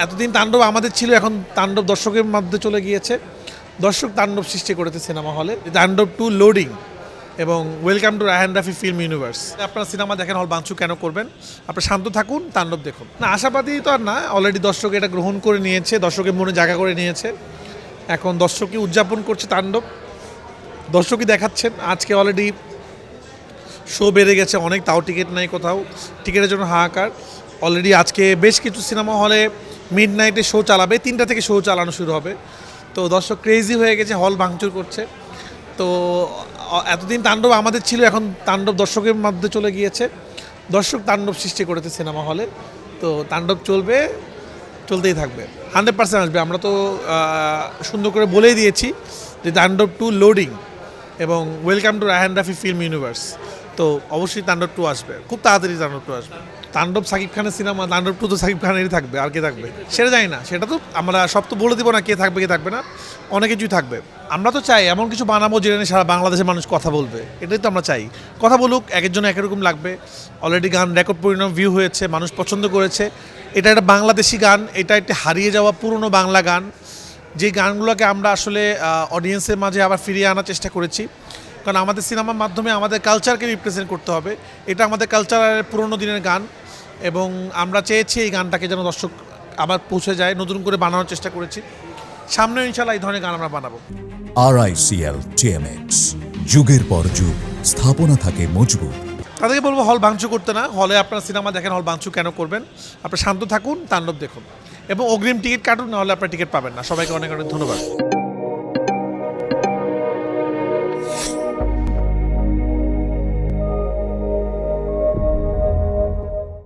এতদিন তাণ্ডব আমাদের ছিল, এখন তাণ্ডব দর্শকের মধ্যে চলে গিয়েছে। দর্শক তাণ্ডব সৃষ্টি করেছে সিনেমা হলে। তাণ্ডব 2 লোডিং এবং welcome to Raihan Rafi film universe. আপনারা সিনেমা দেখেন, হল ভাঙচুর কেন করবেন? আপনারা শান্ত থাকুন, তাণ্ডব দেখুন। না, আশাবাদী তো আর না, অলরেডি দর্শক এটা গ্রহণ করে নিয়েছে, দর্শকের মনে জায়গা করে নিয়েছে। এখন দর্শকই উদযাপন করছে তাণ্ডব, দর্শকই দেখাচ্ছেন। আজকে অলরেডি শো বেড়ে গেছে অনেক, তাও টিকিট নাই কোথাও, টিকিটের জন্য হাহাকার। অলরেডি আজকে বেশ কিছু সিনেমা হলে মিড নাইটে শো চালাবে, 3টা থেকে শো চালানো শুরু হবে। তো দর্শক ক্রেজি হয়ে গেছে, হল ভাঙচুর করছে। তো এতদিন তাণ্ডব আমাদের ছিল, এখন তাণ্ডব দর্শকের মধ্যে চলে গিয়েছে। দর্শক তাণ্ডব সৃষ্টি করেছে সিনেমা হলে। তো তাণ্ডব চলবে, চলতেই থাকবে, 100% আসবে। আমরা তো সুন্দর করে বলেই দিয়েছি যে তাণ্ডব 2 লোডিং এবং welcome to Raihan Rafi film universe. তো অবশ্যই তাণ্ডব 2 আসবে, খুব তাড়াতাড়ি তাণ্ডব 2 আসবে। তাণ্ডব সাকিব খানের সিনেমা, তাণ্ডব 2 তো সাকিব খানেরই থাকবে, আর কে থাকবে সেটা জানি না। সেটা তো আমরা সব তো বলে দিব না, কে থাকবে কে থাকবে না, অনেক কিছুই থাকবে। আমরা তো চাই এমন কিছু বানাবো যেটা নিয়ে সারা বাংলাদেশের মানুষ কথা বলবে, এটাই তো আমরা চাই। কথা বলুক, একের জন্য একরকম লাগবে। অলরেডি গান রেকর্ড পরিমাণ ভিউ হয়েছে, মানুষ পছন্দ করেছে। এটা একটা বাংলাদেশি গান, এটা একটা হারিয়ে যাওয়া পুরনো বাংলা গান, যে গানগুলোকে আমরা আসলে অডিয়েন্সের মাঝে আবার ফিরিয়ে আনার চেষ্টা করেছি। কারণ আমাদের সিনেমার মাধ্যমে আমাদের কালচারকে রিপ্রেজেন্ট করতে হবে। এটা আমাদের কালচারের পুরনো দিনের গান এবং আমরা চেয়েছি এই গানটাকে যেন দর্শক আবার পৌঁছে যায়, নতুন করে বানানোর চেষ্টা করেছি। সামনেও ইনশাল্লাহ এই ধরনের গান আমরা বানাবো। RICL TMX, যুগের পর যুগ স্থাপনা থাকে মজবুত। তাদেরকে বলবো হল ভাঙচুর করতে না, হলে আপনারা সিনেমা দেখেন, হল ভাঙচুর কেন করবেন? আপনারা শান্ত থাকুন, তাণ্ডব দেখুন এবং অগ্রিম টিকিট কাটুন, নাহলে আপনারা টিকিট পাবেন না। সবাইকে অনেক অনেক ধন্যবাদ।